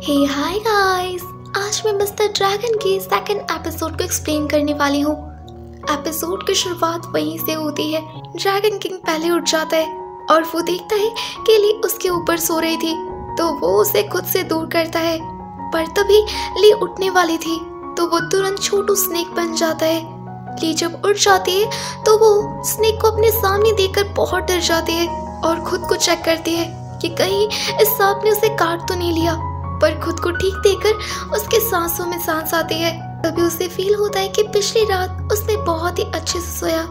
हे hi guys, आज मैं mister dragon की सेकंड एपिसोड को एक्सप्लेन करने वाली हूँ। एपिसोड की शुरुआत वहीं से होती है। ड्रैगन किंग पहले उठ जाता है और वो देखता है कि ली उसके ऊपर सो रही थी, तो वो उसे खुद से दूर करता है। पर तभी ली उठने वाली थी तो वो तुरंत छोटू स्नेक बन जाता है। ली जब उठ जाती है तो वो स्नेक को अपने सामने देखकर बहुत डर जाती है और खुद को चेक करती है कि कहीं इस सांप ने उसे काट तो नहीं लिया। पर खुद को ठीक देखकर उसके सांसों में सांस आती है। तभी उसे फील होता है कि पिछली रात उसने बहुत ही अच्छे से सोया।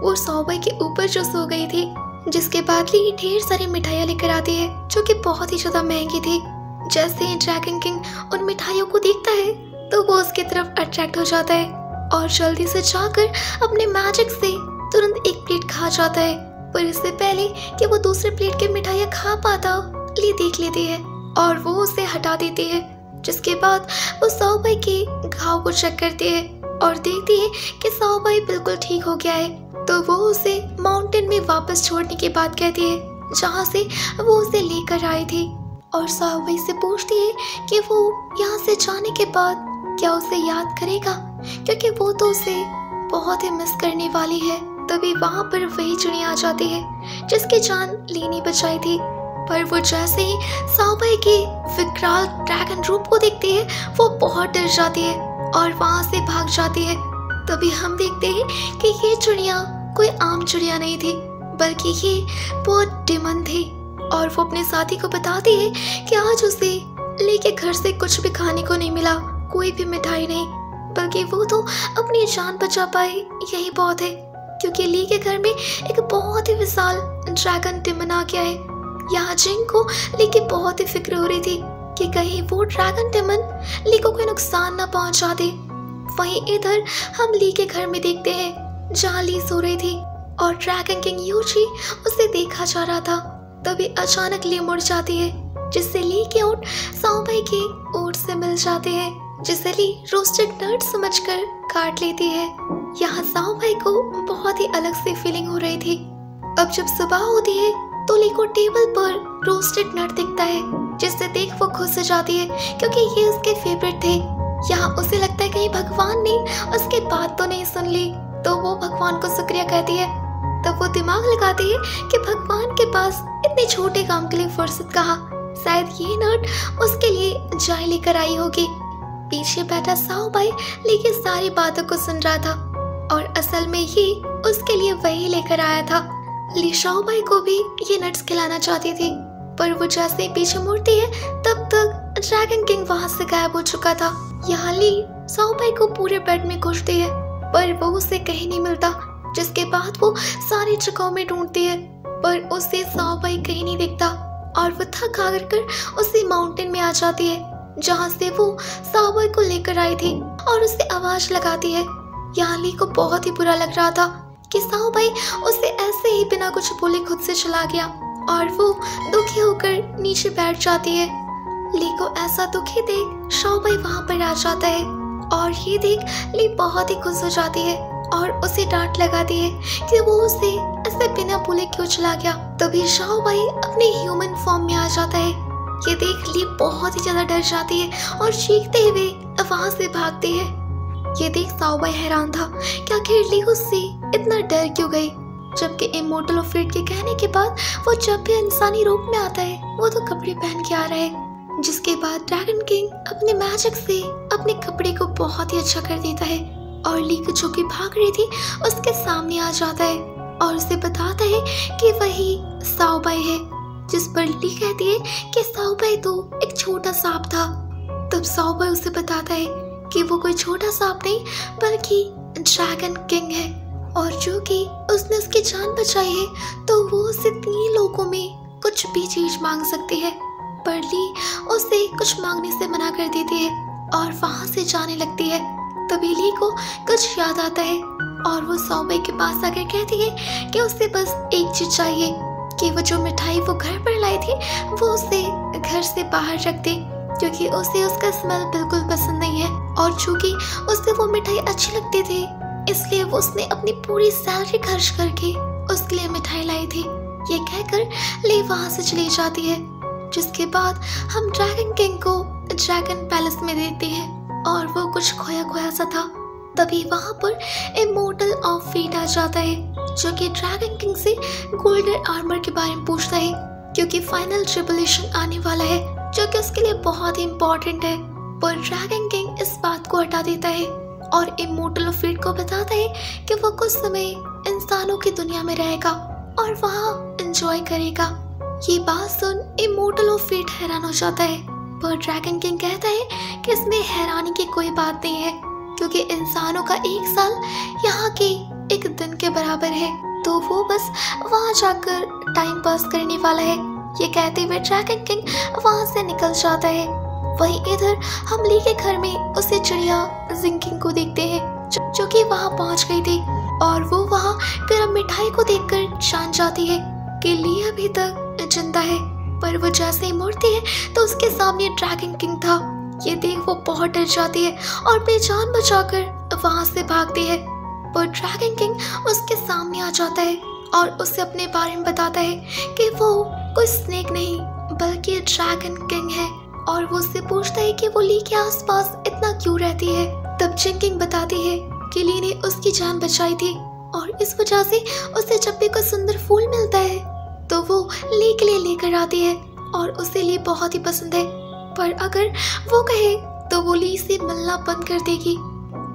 वो सौबे के ऊपर जो सो गई थी, जिसके बाद ली ढेर सारी मिठाइयाँ लेकर आती है जो कि बहुत ही ज्यादा महंगी थी। जैसे ही ड्रैगन किंग उन मिठाइयों को देखता है तो वो उसकी तरफ अट्रैक्ट हो जाता है और जल्दी से जाकर अपने मैजिक से तुरंत एक प्लेट खा जाता है। पर इससे पहले कि वो दूसरे प्लेट की मिठाइयाँ खा पाता, ली देख लेती है और वो उसे हटा देती है। जिसके बाद वो सौबाई के घाव को चेक करती है और देखती है कि सौबाई बिल्कुल ठीक हो गया है। तो वो उसे माउंटेन में वापस छोड़ने की बात कहती है जहाँ से वो उसे लेकर आई थी, और सौबाई से पूछती है कि वो यहाँ से जाने के बाद क्या उसे याद करेगा, क्योंकि वो तो उसे बहुत ही मिस करने वाली है। तभी वहाँ पर वही चिड़िया आ जाती है जिसकी जान ली ने बचाई थी। पर वो जैसे ही सौबाई के विकराल ड्रैगन रूप को देखती है वो बहुत डर जाती है और वहाँ से भाग जाती है। तभी हम देखते हैं कि ये चिड़िया कोई आम चिड़िया नहीं थी, बल्कि ये बहुत डेमन थी। और वो अपने साथी को बताती है कि आज उसे लेके घर से कुछ भी खाने को नहीं मिला, कोई भी मिठाई नहीं, बल्कि वो तो अपनी जान बचा पाए यही बहुत है। क्योंकि ली के घर में एक बहुत ही विशाल ड्रैगन डेमन आ गया है। यहाँ जिंग को ली की बहुत ही फिक्र हो रही थी कि कहीं वो ड्रैगन डेमन ली को कोई नुकसान ना पहुंचा दे। वहीं इधर हम ली के घर में देखते हैं जहाँ ली सो रही थी और ड्रैगन किंग यूजी उसे देखा जा रहा था। तभी अचानक ली मुड़ जाती है, जिससे ली के ऊँट सौबाई के ऊँट से मिल जाते हैं, जिसे ली रोस्टेड नट समझकर काट लेती है। यहाँ सौबाई को बहुत ही अलग सी फीलिंग हो रही थी। अब जब सुबह होती है तो ली को टेबल पर रोस्टेड नट दिखता है, जिससे देख वो खुश हो जाती है क्योंकि ये उसके फेवरेट थे। यहाँ उसे लगता है कहीं भगवान ने उसकी बात तो नहीं सुन ली, तो वो भगवान को शुक्रिया कहती है। तब वो दिमाग लगाती है कि भगवान के पास इतने छोटे काम के लिए फुर्सत कहाँ, शायद ये नट उसके लिए जाय लेकर आई होगी। पीछे बैठा सौबाई ली की सारी बातों को सुन रहा था और असल में ये उसके लिए वही लेकर आया था। ली सौबाई को भी ये नट्स खिलाना चाहती थी, पर वो जैसे ही पीछे मुड़ती है तब तक ड्रैगन किंग वहाँ से गायब हो चुका था। यहाँ ली सौबाई को पूरे बेड में खोजती है पर वो उसे कहीं नहीं मिलता। जिसके बाद वो सारी जगहों में ढूंढती है पर उसे सौबाई कहीं नहीं दिखता और वो थक हार कर उसी माउंटेन में आ जाती है जहाँ से वो सौबाई को लेकर आई थी और उसे आवाज लगाती है। यहाँ ली को बहुत ही बुरा लग रहा था कि सौबाई उसे ऐसे ही बिना कुछ बोले खुद से चला गया और वो दुखी होकर नीचे बैठ जाती है। ली को ऐसा दुखी देख सौबाई वहाँ पर आ जाता है और ये देख ली बहुत ही खुश हो जाती है और उसे डांट लगाती है कि वो उसे ऐसे बिना बोले क्यों चला गया। तभी सौबाई अपने ह्यूमन फॉर्म में आ जाता है। ये देख ली बहुत ही ज्यादा डर जाती है और चीखते हुए वहाँ से भागती है। ये देख सौबाई हैरान था कि आखिर ली उससे इतना डर क्यों गई, जबकि इमोर्टल ऑफ फेट के कहने के बाद वो जब भी इंसानी रूप में आता है वो तो कपड़े पहन के आ रहा है। जिसके बाद ड्रैगन किंग अपने मैजिक से अपने कपड़े को बहुत ही अच्छा कर देता है और ली जो कि भाग रही थी उसके सामने आ जाता है और उसे बताता है कि वही सौबाई है। जिस पर ली कहती है कि सौबाई तो एक छोटा सांप था। तब सौबाई उसे बताता है कि वो कोई छोटा सांप नहीं बल्कि ड्रैगन किंग है और जो कि उसने उसकी जान बचाई है तो वो उससे 3 लोगों में कुछ भी चीज मांग सकती है। पर ली उसे कुछ मांगने से मना कर देती है और वहां से जाने लगती है। तभी ली को कुछ याद आता है और वो सौबाई के पास आकर कहती है कि उसे बस एक चीज चाहिए कि वो जो मिठाई वो घर पर लाई थी वो उसे घर से बाहर रख दे, क्योंकि उसे उसका स्मेल बिल्कुल पसंद नहीं है और चूंकि उसे वो मिठाई अच्छी लगती थी इसलिए वो उसने अपनी पूरी सैलरी खर्च करके उसके लिए मिठाई लाई थी। ये कहकर ली वहां से चली जाती है। जिसके बाद हम ड्रैगन किंग को ड्रैगन पैलेस में देखती है और वो कुछ खोया खोया सा था। तभी वहाँ पर इमोर्टल ऑफ फेट आ जाता है, जो कि ड्रैगन किंग से गोल्डन आर्मर के बारे में पूछता है, क्योंकि फाइनल ट्रिबुलेशन आने वाला है जो कि उसके लिए बहुत ही इम्पोर्टेंट है। पर ड्रैगन किंग इस बात को हटा देता है और इमोर्टल ऑफ फेट को बताता है कि वो कुछ समय इंसानों की दुनिया में रहेगा और वहाँ एंजॉय करेगा। ये बात सुन इमोर्टल ऑफ फेट हैरान हो जाता है, पर ड्रैगन किंग कहता है कि इसमें हैरानी की कोई बात नहीं है, क्योंकि इंसानों का एक साल यहाँ के एक दिन के बराबर है, तो वो बस वहाँ जाकर टाइम पास करने वाला है। ये कहते हुए ड्रैगन किंग वहाँ से निकल जाता है। वहीं इधर हम ली के घर में उसे चिड़िया जिंकिंग को देखते हैं, जो कि वहाँ पहुँच गई थी और वो वहाँ गर्म मिठाई को देखकर जान जाती है कि ली अभी तक जिंदा है। पर वो जैसे ही मुड़ती है तो उसके सामने ड्रैगन किंग था। ये देख वो बहुत डर जाती है और अपनी जान बचाकर वहाँ से भागती है। पर ड्रैगन किंग उसके सामने आ जाता है और उसे अपने बारे में बताता है कि वो कोई स्नेक नहीं बल्कि ड्रैगन किंग है, और वो उससे पूछता है कि वो ली के आसपास इतना क्यों रहती है। तब जिंकिंग बताती है कि ली ने उसकी जान बचाई थी और इस वजह से उसे जब भी कोई सुंदर फूल मिलता है तो वो ली के लिए लेकर आती है और उसे ली बहुत ही पसंद है। पर अगर वो कहे तो वो ली से मिलना बंद कर देगी।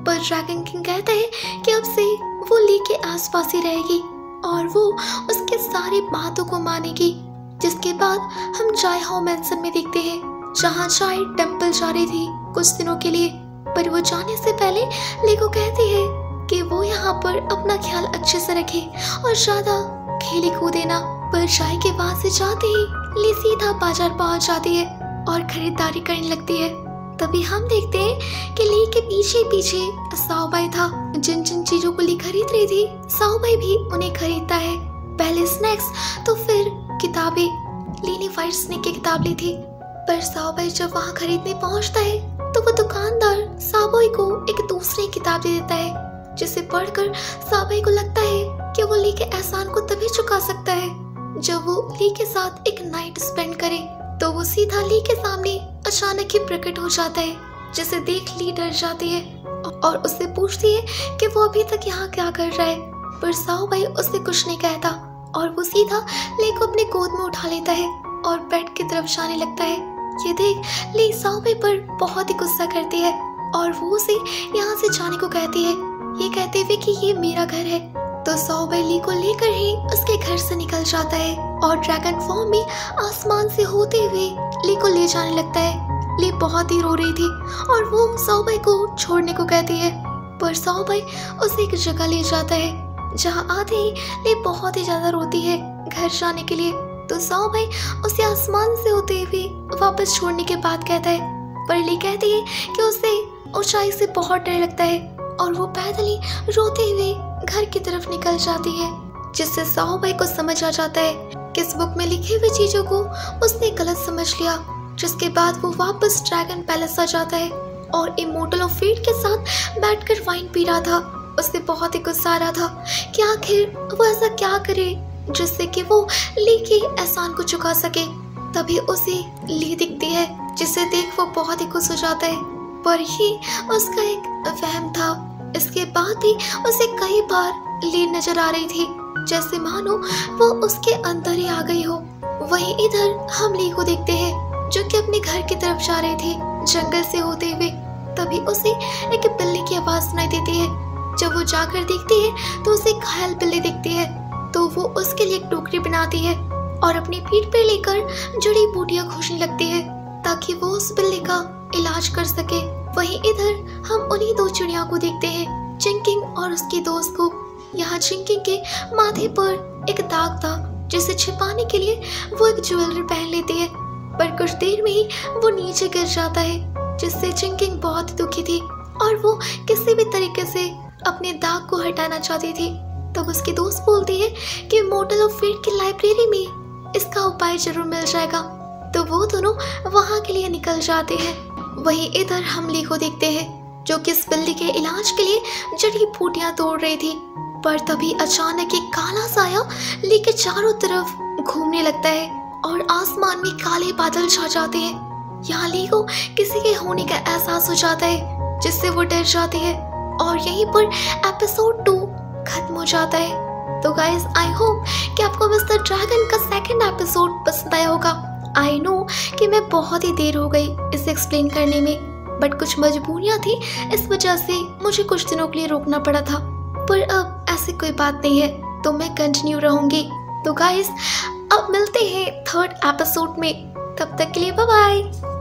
पर ड्रैगन किंग कहता है कि अब से वो ली के आसपास ही रहेगी और वो उसके सारे बातों को मानेगी। जिसके बाद हम चाय हाउ मैंसन में देखते हैं, जहाँ चाय टेम्पल जा रही थी कुछ दिनों के लिए। पर वो जाने से पहले ली को कहती है कि वो यहाँ पर अपना ख्याल अच्छे से रखे और ज्यादा खेली कूदे ना। पर चाय के वहां से जाते ही ली सीधा बाजार पहुंच जाती है और खरीदारी करने लगती है। तभी हम देखते हैं कि ली के पीछे पीछे साओ भाई था। जिन जिन चीजों को ली खरीद रही थी साओ भाई भी उन्हें खरीदता है, पहले स्नैक्स तो फिर किताबें। ली ने व्हाइट स्नेक की किताब ली थी, पर साओ भाई जब वहाँ खरीदने पहुँचता है तो वो दुकानदार साओ भाई को एक दूसरी किताब दे देता है, जिसे पढ़कर साओ भाई को लगता है कि वो ली के एहसान को तभी चुका सकता है जब वो ली के साथ एक नाइट स्पेंड करे। तो वो सीधा ली के सामने अचानक ही प्रकट हो जाता है, जिसे देख ली डर जाती है और उससे पूछती है कि वो अभी तक यहाँ क्या कर रहा है। पर साओ भाई उससे कुछ नहीं कहता और वो सीधा ली को अपने गोद में उठा लेता है और बेड की तरफ जाने लगता है। ये देख ली साओ भाई पर बहुत ही गुस्सा करती है और वो उसे यहाँ से जाने को कहती है, ये कहते हुए कि ये मेरा घर है। तो साओ भाई ली को लेकर ही उसके घर से निकल जाता है और ड्रैगन फॉर्म में आसमान से होते हुए ली को ले जाने लगता है। ली बहुत ही रो रही थी और वो साओ भाई को छोड़ने को कहती है, पर साओ भाई उसे एक जगह ले जाता है जहाँ आते ही ली बहुत ही ज्यादा रोती है घर जाने के लिए। तो साओ भाई उसे आसमान से होते हुए वापस छोड़ने के बाद कहता है, पर ली कहती है कि उसे ऊंचाई से बहुत डर लगता है और वो पैदल ही रोते हुए घर की तरफ निकल जाती है, जिससे साओ भाई को समझ आ जाता है कि इस बुक में लिखी हुई चीजों को उसने गलत समझ लिया। जिसके बाद वो वापस ड्रैगन पैलेस आ जाता है और इमोर्टल ऑफ फेट के साथ बैठकर वाइन पी रहा था। उसे बहुत ही गुस्सा आ रहा था कि आखिर वो ऐसा क्या करे जिससे कि वो ली के एहसान को चुका सके। तभी उसे ली दिखती है, जिसे देख वो बहुत ही खुश हो जाता है, पर ये उसका एक वहम था। इसके बाद भी उसे कई बार ली नजर आ रही थी, जैसे मानो वो उसके अंदर ही आ गई हो। वहीं इधर हम ली को देखते हैं जो कि अपने घर की तरफ जा रही थी जंगल से होते हुए। तभी उसे एक बिल्ली की आवाज सुनाई देती है। जब वो जाकर देखती है तो उसे घायल बिल्ली दिखती है, तो वो उसके लिए एक टोकरी बनाती है और अपनी पीठ पे लेकर जड़ी बूटियां खोजने लगती है ताकि वो उस बिल्ली का इलाज कर सके। वहीं इधर हम उन्हीं दो चिड़िया को देखते हैं, चिंकिंग और उसकी दोस्त को। यहाँ चिंकिंग के माथे पर एक दाग था, जिसे छिपाने के लिए वो एक ज्वेलरी पहन लेती है, पर कुछ देर में ही वो नीचे गिर जाता है, जिससे चिंकिंग बहुत दुखी थी और वो किसी भी तरीके से अपने दाग को हटाना चाहती थी। तब उसकी दोस्त बोलती है कि इमोर्टल ऑफ फेट की लाइब्रेरी में इसका उपाय जरूर मिल जाएगा। तो वो दोनों वहाँ के लिए निकल जाते हैं। वहीं इधर हम ली को देखते हैं जो कि इस बिल्ली के इलाज के लिए जड़ी बूटियां तोड़ रही थी। पर तभी अचानक एक काला साया ली के चारों तरफ घूमने लगता है और आसमान में काले बादल छा जाते हैं, यहाँ ली को किसी के होने का एहसास हो जाता है, जिससे वो डर जाती है और यहीं पर एपिसोड 2 खत्म हो जाता है। तो गाइस आई होप कि आपको मिस्टर ड्रैगन का सेकंड एपिसोड पसंद आया होगा। आई नो कि मैं बहुत ही देर हो गई इसे एक्सप्लेन करने में, बट कुछ मजबूरियाँ थी, इस वजह से मुझे कुछ दिनों के लिए रोकना पड़ा था। पर अब ऐसी कोई बात नहीं है, तो मैं कंटिन्यू रहूँगी। तो गाइस अब मिलते हैं थर्ड एपिसोड में, तब तक के लिए बाय बाय।